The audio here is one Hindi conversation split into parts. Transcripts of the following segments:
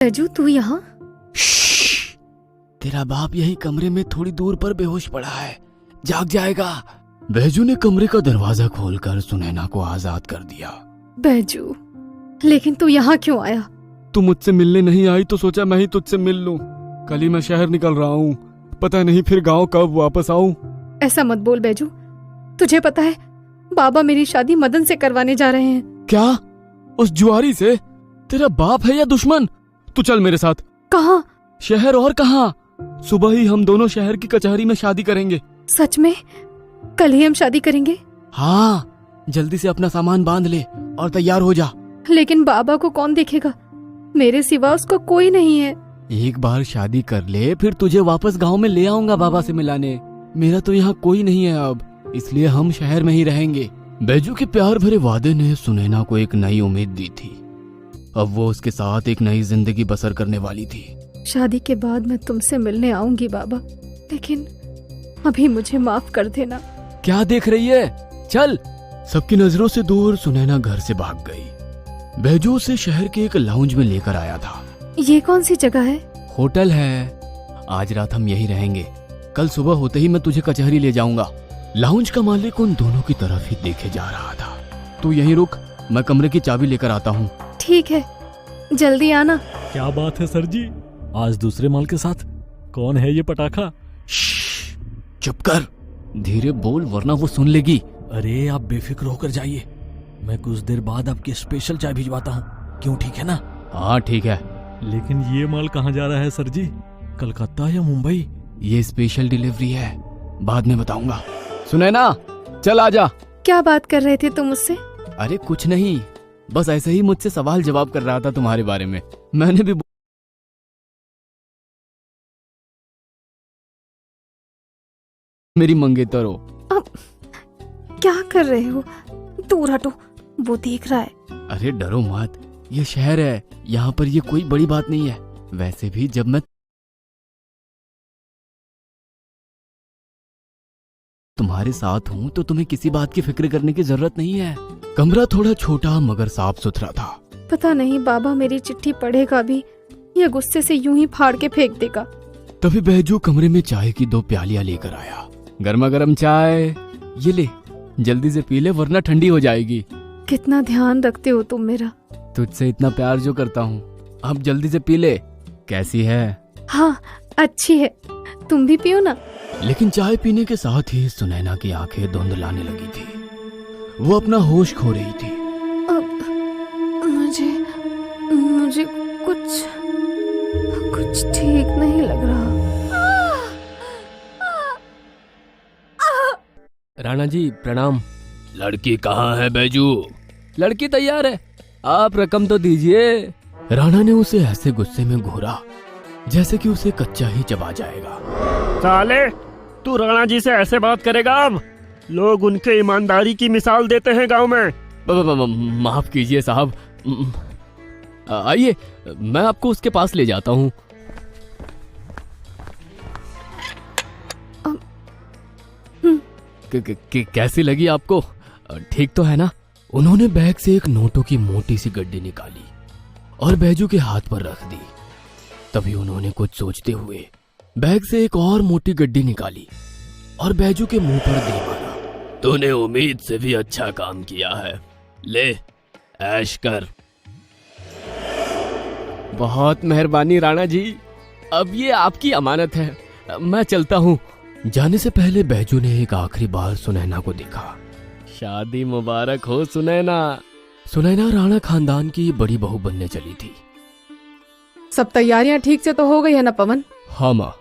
बैजू तू यहाँ? तेरा बाप यही कमरे में थोड़ी दूर पर बेहोश पड़ा है, जाग जाएगा। बैजू ने कमरे का दरवाजा खोलकर सुनैना को आजाद कर दिया। बैजू, लेकिन तू यहाँ क्यों आया? तू मुझसे मिलने नहीं आई तो सोचा मैं ही तुझसे मिल लूं। कल ही मैं शहर निकल रहा हूँ, पता नहीं फिर गांव कब वापस आऊं। ऐसा मत बोल बैजू, तुझे पता है बाबा मेरी शादी मदन से करवाने जा रहे हैं। क्या? उस जुआरी से? तेरा बाप है या दुश्मन? तू चल मेरे साथ। कहाँ? शहर और कहाँ? सुबह ही हम दोनों शहर की कचहरी में शादी करेंगे। सच में? कल ही हम शादी करेंगे? हाँ, जल्दी से अपना सामान बांध ले और तैयार हो जा। लेकिन बाबा को कौन देखेगा? मेरे सिवा उसको कोई नहीं है। एक बार शादी कर ले, फिर तुझे वापस गांव में ले आऊंगा बाबा से मिलाने। मेरा तो यहाँ कोई नहीं है अब, इसलिए हम शहर में ही रहेंगे। बैजू के प्यार भरे वादे ने सुनैना को एक नई उम्मीद दी थी। अब वो उसके साथ एक नई जिंदगी बसर करने वाली थी। शादी के बाद मैं तुमसे मिलने आऊंगी बाबा, लेकिन अभी मुझे माफ कर देना। क्या देख रही है? चल। सबकी नजरों से दूर सुनैना घर से भाग गई। बैजू उसे शहर के एक लाउंज में लेकर आया था। ये कौन सी जगह है? होटल है। आज रात हम यहीं रहेंगे, कल सुबह होते ही मैं तुझे कचहरी ले जाऊंगा। लाउंज का मालिक उन दोनों की तरफ ही देखे जा रहा था। तू यहीं रुक, मैं कमरे की चाबी लेकर आता हूँ। ठीक है, जल्दी आना। क्या बात है सर जी, आज दूसरे माल के साथ? कौन है ये पटाखा? चुप कर, धीरे बोल वरना वो सुन लेगी। अरे आप बेफिक्र होकर जाइए, मैं कुछ देर बाद आपकी स्पेशल चाय भिजवाता हूँ। क्यों, ठीक है ना? हाँ ठीक है। लेकिन ये माल कहाँ जा रहा है सर जी, कलकत्ता या मुंबई? ये स्पेशल डिलीवरी है, बाद में बताऊंगा। सुनैना, चल आजा। क्या बात कर रहे थे तुम मुझसे? अरे कुछ नहीं, बस ऐसे ही मुझसे सवाल जवाब कर रहा था तुम्हारे बारे में। मैंने भी मेरी मंगेतर हो। अब क्या कर रहे हो? दूर हटो, वो देख रहा है। अरे डरो मत, ये शहर है, यहाँ पर ये कोई बड़ी बात नहीं है। वैसे भी जब मैं तुम्हारे साथ हूँ तो तुम्हें किसी बात की फिक्र करने की जरूरत नहीं है। कमरा थोड़ा छोटा मगर साफ सुथरा था। पता नहीं बाबा मेरी चिट्ठी पढ़ेगा भी या गुस्से से यूं ही फाड़ के फेंक देगा। तभी बैजू कमरे में चाय की 2 प्यालियां लेकर आया। गर्मा गर्म चाय, ये ले, जल्दी से पी ले वरना ठंडी हो जाएगी। कितना ध्यान रखते हो तुम मेरा। तुझसे इतना प्यार जो करता हूँ, अब जल्दी से पी ले। कैसी है? हाँ अच्छी है, तुम भी पियो ना। लेकिन चाय पीने के साथ ही सुनैना की आंखें धुंधलाने लगी थी। वो अपना होश खो रही थी। अब मुझे कुछ ठीक नहीं लग रहा। राणा जी प्रणाम। लड़की कहाँ है बैजू? लड़की तैयार है, आप रकम तो दीजिए। राणा ने उसे ऐसे गुस्से में घूरा जैसे कि उसे कच्चा ही चबा जाएगा। साले, तू राणा जी से ऐसे बात करेगा? अब लोग उनके ईमानदारी की मिसाल देते हैं गांव में। माफ कीजिए साहब, आइए मैं आपको उसके पास ले जाता हूँ। कैसी लगी आपको? ठीक तो है ना? उन्होंने बैग से एक नोटों की मोटी सी गड्डी निकाली और बैजू के हाथ पर रख दी। तभी उन्होंने कुछ सोचते हुए बैग से एक और मोटी गड्डी निकाली और बैजू के मुंह पर दे मारा। तूने उम्मीद से भी अच्छा काम किया है, ले ऐश कर। बहुत मेहरबानी राणा जी, अब ये आपकी अमानत है, मैं चलता हूँ। जाने से पहले बैजू ने एक आखिरी बार सुनैना को देखा। शादी मुबारक हो सुनैना। सुनैना राणा खानदान की बड़ी बहू बनने चली थी। सब तैयारियां ठीक से तो हो गई है ना पवन? हाँ माँ,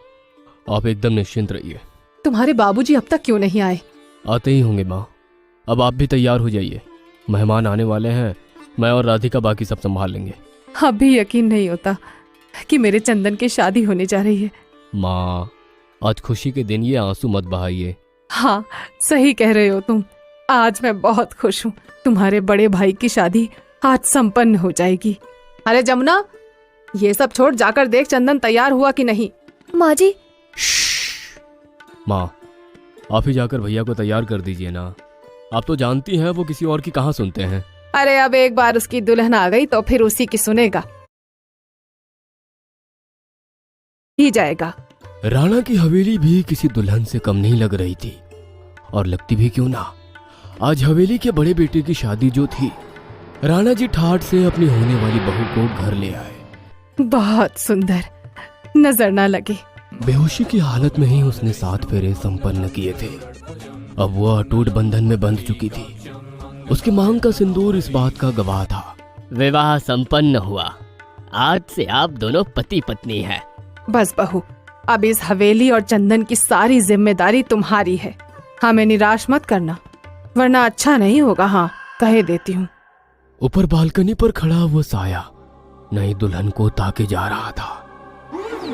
आप एकदम निश्चिंत रहिए। तुम्हारे बाबूजी अब तक क्यों नहीं आए? आते ही होंगे माँ, अब आप भी तैयार हो जाइए, मेहमान आने वाले हैं। मैं और राधिका बाकी सब संभाल लेंगे। अभी यकीन नहीं होता कि मेरे चंदन की शादी होने जा रही है। माँ, आज खुशी के दिन ये आंसू मत बहाइए। हाँ सही कह रहे हो तुम, आज मैं बहुत खुश हूँ। तुम्हारे बड़े भाई की शादी आज संपन्न हो जाएगी। अरे जमुना, ये सब छोड़ जाकर देख चंदन तैयार हुआ कि नहीं। माँ जी। माँ, आप ही जाकर भैया को तैयार कर दीजिए ना। आप तो जानती हैं वो किसी और की कहाँ सुनते हैं। अरे अब एक बार उसकी दुल्हन आ गई तो फिर उसी की सुनेगा। ही जाएगा। राणा की हवेली भी किसी दुल्हन से कम नहीं लग रही थी, और लगती भी क्यों ना। आज हवेली के बड़े बेटे की शादी जो थी, राणा जी ठाठ से अपनी होने वाली बहू को घर ले आए। बहुत सुंदर, नजर ना लगे। बेहोशी की हालत में ही उसने 7 फेरे संपन्न किए थे। अब वह अटूट बंधन में बंध चुकी थी। उसकी मांग का सिंदूर इस बात का गवाह था। विवाह संपन्न हुआ। आज से आप दोनों पति पत्नी हैं। बस बहू, अब इस हवेली और चंदन की सारी जिम्मेदारी तुम्हारी है। हमें निराश मत करना, वरना अच्छा नहीं होगा। हाँ, कहे देती हूँ। ऊपर बालकनी पर खड़ा वो साया नई दुल्हन को ताके जा रहा था।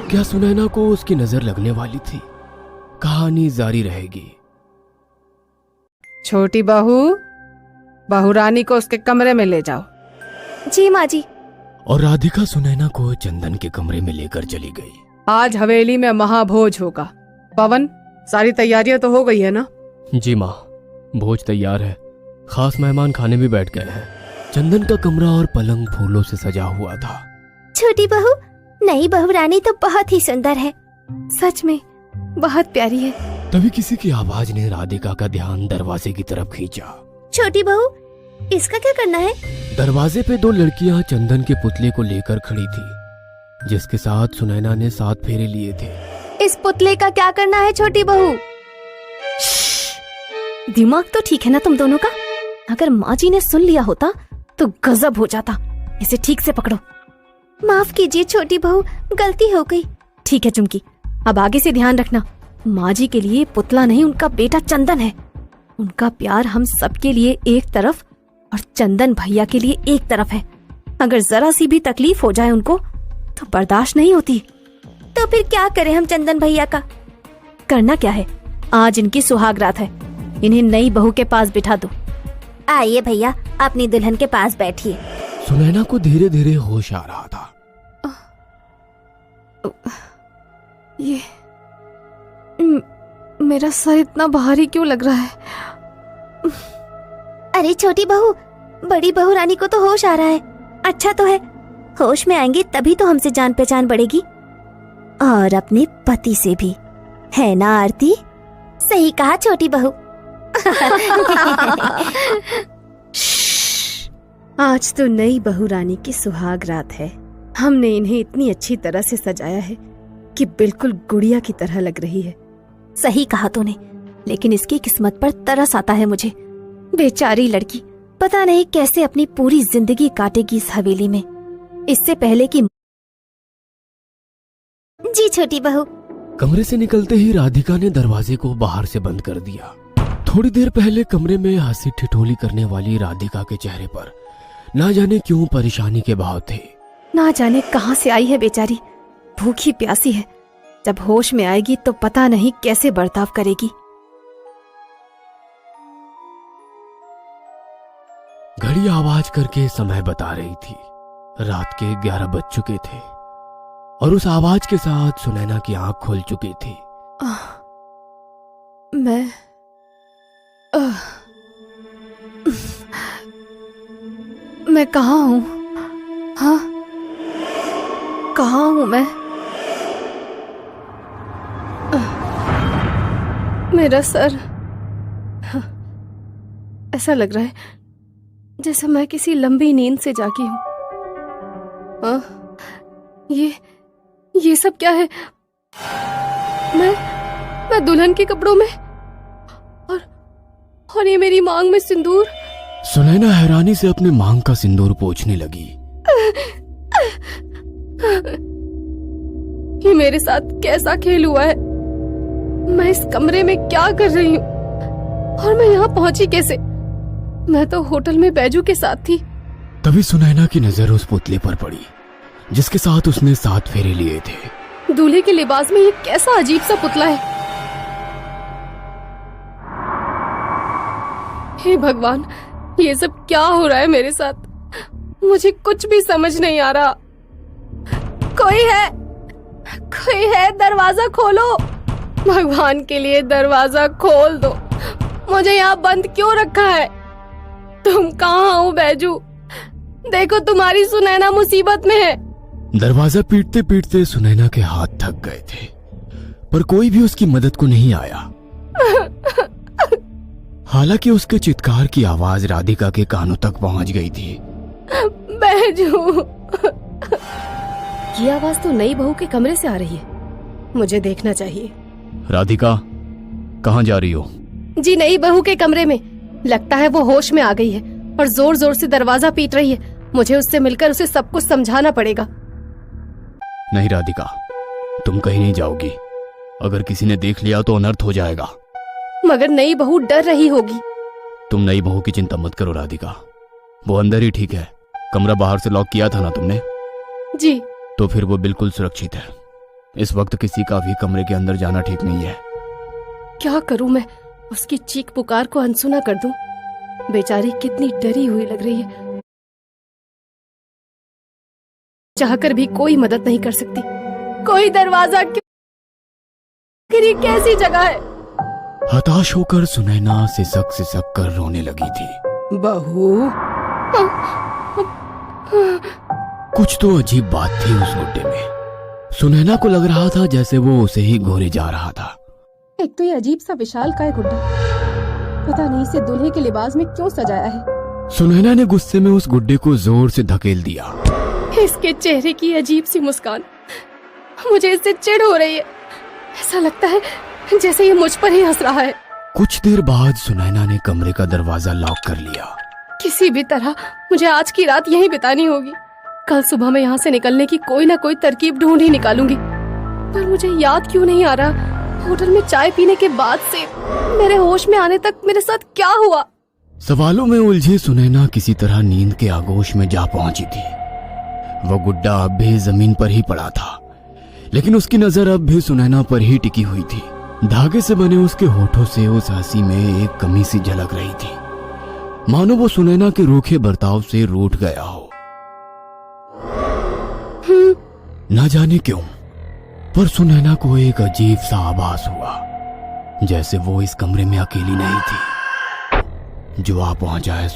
क्या सुनैना को उसकी नजर लगने वाली थी? कहानी जारी रहेगी। छोटी बहू रानी को उसके कमरे में ले जाओ। जी माँ जी। और राधिका सुनैना को चंदन के कमरे में लेकर चली गई। आज हवेली में महाभोज होगा। पवन, सारी तैयारियां तो हो गई है ना? जी माँ, भोज तैयार है। खास मेहमान खाने भी बैठ गए हैं। चंदन का कमरा और पलंग फूलों से सजा हुआ था। छोटी बहू, नई बहू रानी तो बहुत ही सुंदर है। सच में बहुत प्यारी है। तभी किसी की आवाज ने राधिका का ध्यान दरवाजे की तरफ खींचा। छोटी बहू, इसका क्या करना है? दरवाजे पे 2 लड़कियां चंदन के पुतले को लेकर खड़ी थी, जिसके साथ सुनैना ने 7 फेरे लिए थे। इस पुतले का क्या करना है छोटी बहू? दिमाग तो ठीक है ना तुम दोनों का? अगर माँ जी ने सुन लिया होता तो गजब हो जाता। इसे ठीक से पकड़ो। माफ कीजिए छोटी बहू, गलती हो गई। ठीक है चुमकी, अब आगे से ध्यान रखना। माँ जी के लिए पुतला नहीं, उनका बेटा चंदन है। उनका प्यार हम सबके लिए एक तरफ और चंदन भैया के लिए एक तरफ है। अगर जरा सी भी तकलीफ हो जाए उनको तो बर्दाश्त नहीं होती। तो फिर क्या करें हम चंदन भैया का? करना क्या है, आज इनकी सुहाग रात है। इन्हें नई बहू के पास बिठा दो। आइए भैया, अपनी दुल्हन के पास बैठिए। सुनैना को धीरे धीरे होश आ रहा था। ये मेरा सर इतना भारी क्यों लग रहा है? अरे छोटी बहू, बड़ी बहू रानी को तो होश आ रहा है। अच्छा तो है, होश में आएंगे तभी तो हमसे जान पहचान बढ़ेगी, और अपने पति से भी, है ना आरती? सही कहा छोटी बहू। आज तो नई बहू रानी की सुहाग रात है। हमने इन्हें इतनी अच्छी तरह से सजाया है कि बिल्कुल गुड़िया की तरह लग रही है। सही कहा तूने, लेकिन इसकी किस्मत पर तरस आता है मुझे। बेचारी लड़की पता नहीं कैसे अपनी पूरी जिंदगी काटेगी इस हवेली में, इससे पहले कि। जी छोटी बहू। कमरे से निकलते ही राधिका ने दरवाजे को बाहर से बंद कर दिया। थोड़ी देर पहले कमरे में हंसी ठिठोली करने वाली राधिका के चेहरे पर ना जाने क्यों परेशानी के भाव थे। ना जाने कहां से आई है बेचारी, भूखी प्यासी है। जब होश में आएगी तो पता नहीं कैसे बर्ताव करेगी। घड़ी आवाज करके समय बता रही थी। रात के 11 बज चुके थे और उस आवाज के साथ सुनैना की आंख खुल चुकी थी। मैं कहाँ हूँ? हाँ, कहाँ हूँ मैं? मेरा सर, ऐसा लग रहा है जैसे मैं किसी लंबी नींद से जागी हूँ। ये सब क्या है? मैं दुल्हन के कपड़ों में, और ये मेरी मांग में सिंदूर। सुनैना हैरानी से अपने मांग का सिंदूर पोंछने लगी। ये मेरे साथ कैसा खेल हुआ है? मैं इस कमरे में क्या कर रही हूँ, और मैं यहाँ पहुंची कैसे? मैं तो होटल में बैजू के साथ थी। तभी सुनैना की नजर उस पुतले पर पड़ी जिसके साथ उसने 7 फेरे लिए थे। दूल्हे के लिबास में ये कैसा अजीब सा पुतला है? हे भगवान, ये सब क्या हो रहा है मेरे साथ? मुझे कुछ भी समझ नहीं आ रहा। कोई है, दरवाजा खोलो। भगवान के लिए दरवाजा खोल दो। मुझे यहाँ बंद क्यों रखा है? तुम कहाँ हो बैजू? देखो, तुम्हारी सुनैना मुसीबत में है। दरवाजा पीटते पीटते सुनैना के हाथ थक गए थे, पर कोई भी उसकी मदद को नहीं आया। हालांकि उसके चित्कार की आवाज राधिका के कानों तक पहुंच गई थी। बैजू, ये आवाज तो नई बहू के कमरे से आ रही है, मुझे देखना चाहिए। राधिका, कहाँ जा रही हो? जी, नई बहू के कमरे में। लगता है वो होश में आ गई है और जोर जोर से दरवाजा पीट रही है। मुझे उससे मिलकर उसे सब कुछ समझाना पड़ेगा। नहीं राधिका, तुम कहीं नहीं जाओगी। अगर किसी ने देख लिया तो अनर्थ हो जाएगा। मगर नई बहू डर रही होगी। तुम नई बहू की चिंता मत करो राधिका, वो अंदर ही ठीक है। कमरा बाहर से लॉक किया था ना तुमने? जी। तो फिर वो बिल्कुल सुरक्षित है। इस वक्त किसी का भी कमरे के अंदर जाना ठीक नहीं है। क्या करूं मैं? उसकी चीख पुकार को अनसुना कर दूं? बेचारी कितनी डरी हुई लग रही है। चाहकर भी कोई मदद नहीं कर सकती। कोई दरवाजा क्यों? ये कैसी जगह है? हताश होकर सुनैना सिसक कर रोने लगी थी। बहू, कुछ तो अजीब बात थी उस गुड्डे में। सुनैना को लग रहा था जैसे वो उसे ही घोरे जा रहा था। एक तो ये अजीब सा विशालकाय गुड्डा, पता नहीं इसे दूल्हे के लिबास में क्यों सजाया है। सुनैना ने गुस्से में उस गुड्डे को जोर से धकेल दिया। इसके चेहरे की अजीब सी मुस्कान, मुझे इससे चिढ़ हो रही है। ऐसा लगता है जैसे ये मुझ पर ही हंस रहा है। कुछ देर बाद सुनैना ने कमरे का दरवाजा लॉक कर लिया। किसी भी तरह मुझे आज की रात यहीं बितानी होगी। कल सुबह मैं यहाँ से निकलने की कोई ना कोई तरकीब ढूंढ ही निकालूंगी। पर मुझे याद क्यों नहीं आ रहा, होटल में चाय पीने के बाद से मेरे होश में आने तक मेरे साथ क्या हुआ? सवालों में उलझी सुनैना किसी तरह नींद के आगोश में जा पहुंची थी। वो गुड्डा अब भी जमीन पर ही पड़ा था, लेकिन उसकी नजर अब भी सुनैना पर ही टिकी हुई थी। धागे से बने उसके होठों से उस हंसी में एक कमी सी झलक रही थी, मानो वो सुनैना के रूखे बर्ताव से रूठ गया हो। न जाने क्यों, पर सुनैना को एक अजीब सा आभास हुआ, जैसे वो इस कमरे में अकेली नहीं थी। जो आ पहुंचा है